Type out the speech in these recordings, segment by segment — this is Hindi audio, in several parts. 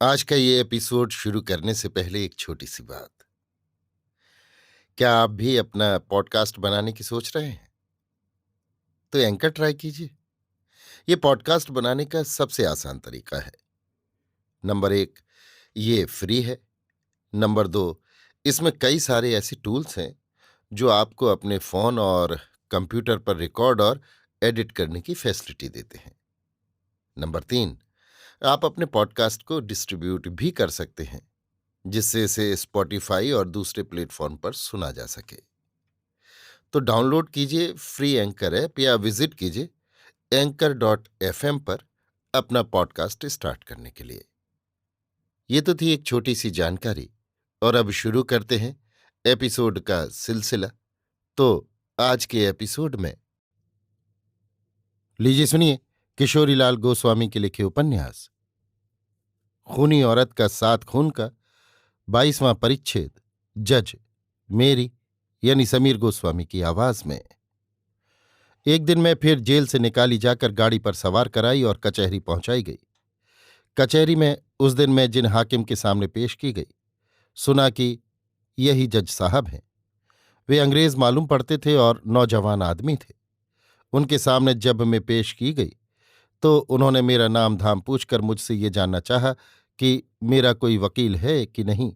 आज का ये एपिसोड शुरू करने से पहले एक छोटी सी बात। क्या आप भी अपना पॉडकास्ट बनाने की सोच रहे हैं? तो एंकर ट्राई कीजिए। ये पॉडकास्ट बनाने का सबसे आसान तरीका है। नंबर 1, ये फ्री है। नंबर 2, इसमें कई सारे ऐसे टूल्स हैं जो आपको अपने फोन और कंप्यूटर पर रिकॉर्ड और एडिट करने की फैसिलिटी देते हैं। नंबर 3, आप अपने पॉडकास्ट को डिस्ट्रीब्यूट भी कर सकते हैं, जिससे इसे स्पॉटिफाई और दूसरे प्लेटफॉर्म पर सुना जा सके। तो डाउनलोड कीजिए फ्री एंकर ऐप या विजिट कीजिए anchor.fm पर अपना पॉडकास्ट स्टार्ट करने के लिए। ये तो थी एक छोटी सी जानकारी, और अब शुरू करते हैं एपिसोड का सिलसिला। तो आज के एपिसोड में लीजिए सुनिए किशोरीलाल गोस्वामी के लिखे उपन्यास खूनी औरत का 7 खून का 22वां परिच्छेद, जज मेरी यानी समीर गोस्वामी की आवाज में। एक दिन मैं फिर जेल से निकाली जाकर गाड़ी पर सवार कराई और कचहरी पहुंचाई गई। कचहरी में उस दिन मैं जिन हाकिम के सामने पेश की गई, सुना कि यही जज साहब हैं। वे अंग्रेज मालूम पड़ते थे और नौजवान आदमी थे। उनके सामने जब मैं पेश की गई तो उन्होंने मेरा नाम धाम पूछकर मुझसे ये जानना चाहा कि मेरा कोई वकील है कि नहीं।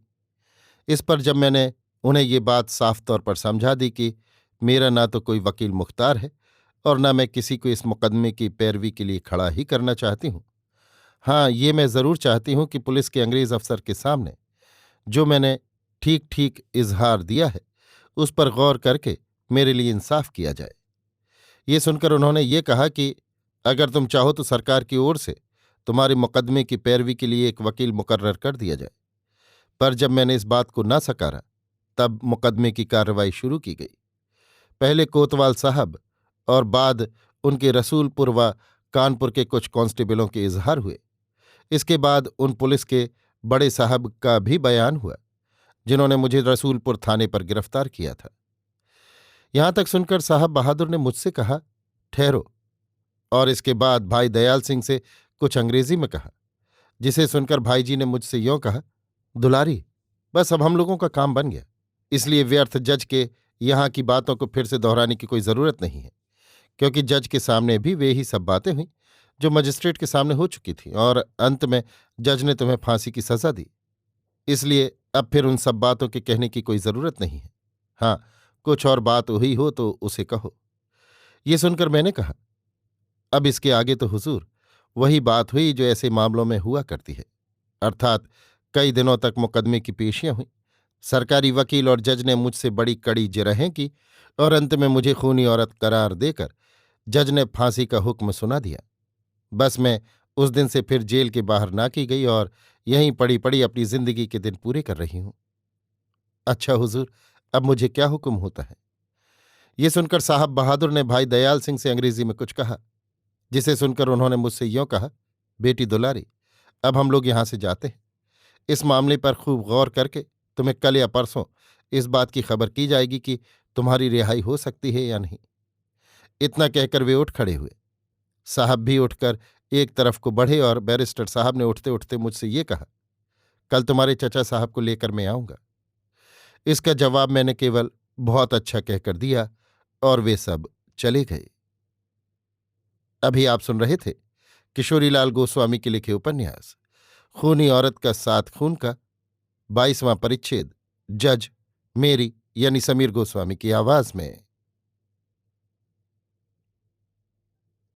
इस पर जब मैंने उन्हें ये बात साफ तौर पर समझा दी कि मेरा ना तो कोई वकील मुख्तार है और न मैं किसी को इस मुकदमे की पैरवी के लिए खड़ा ही करना चाहती हूँ। हाँ, ये मैं जरूर चाहती हूँ कि पुलिस के अंग्रेज अफसर के सामने जो मैंने ठीक ठीक इजहार दिया है उस पर गौर करके मेरे लिए इंसाफ किया जाए। ये सुनकर उन्होंने ये कहा कि अगर तुम चाहो तो सरकार की ओर से तुम्हारे मुकदमे की पैरवी के लिए एक वकील मुकर्रर कर दिया जाए। पर जब मैंने इस बात को न सकारा तब मुकदमे की कार्रवाई शुरू की गई। पहले कोतवाल साहब और बाद उनके रसूलपुर व कानपुर के कुछ कांस्टेबलों के इजहार हुए। इसके बाद उन पुलिस के बड़े साहब का भी बयान हुआ जिन्होंने मुझे रसूलपुर थाने पर गिरफ्तार किया था। यहां तक सुनकर साहब बहादुर ने मुझसे कहा, ठहरो, और इसके बाद भाई दयाल सिंह से कुछ अंग्रेजी में कहा, जिसे सुनकर भाई जी ने मुझसे यों कहा, दुलारी, बस अब हम लोगों का काम बन गया, इसलिए व्यर्थ जज के यहाँ की बातों को फिर से दोहराने की कोई जरूरत नहीं है, क्योंकि जज के सामने भी वे ही सब बातें हुई जो मजिस्ट्रेट के सामने हो चुकी थी, और अंत में जज ने तुम्हें फांसी की सजा दी। इसलिए अब फिर उन सब बातों के कहने की कोई जरूरत नहीं है। हाँ, कुछ और बात हुई हो तो उसे कहो। ये सुनकर मैंने कहा, अब इसके आगे तो हुजूर वही बात हुई जो ऐसे मामलों में हुआ करती है, अर्थात कई दिनों तक मुकदमे की पेशियां हुई। सरकारी वकील और जज ने मुझसे बड़ी कड़ी जिरहें की और अंत में मुझे खूनी औरत करार देकर जज ने फांसी का हुक्म सुना दिया। बस मैं उस दिन से फिर जेल के बाहर ना की गई और यहीं पड़ी पड़ी अपनी जिंदगी के दिन पूरे कर रही हूं। अच्छा हुजूर, अब मुझे क्या हुक्म होता है? ये सुनकर साहब बहादुर ने भाई दयाल सिंह से अंग्रेजी में कुछ कहा, जिसे सुनकर उन्होंने मुझसे यों कहा, बेटी दुलारी, अब हम लोग यहां से जाते हैं। इस मामले पर खूब गौर करके तुम्हें कल या परसों इस बात की खबर की जाएगी कि तुम्हारी रिहाई हो सकती है या नहीं। इतना कहकर वे उठ खड़े हुए। साहब भी उठकर एक तरफ को बढ़े और बैरिस्टर साहब ने उठते उठते मुझसे ये कहा, कल तुम्हारे चचा साहब को लेकर मैं आऊंगा। इसका जवाब मैंने केवल बहुत अच्छा कहकर दिया और वे सब चले गए। अभी आप सुन रहे थे किशोरीलाल गोस्वामी के लिखे उपन्यास खूनी औरत का 7 खून का 22वां परिच्छेद, जज मेरी यानी समीर गोस्वामी की आवाज में।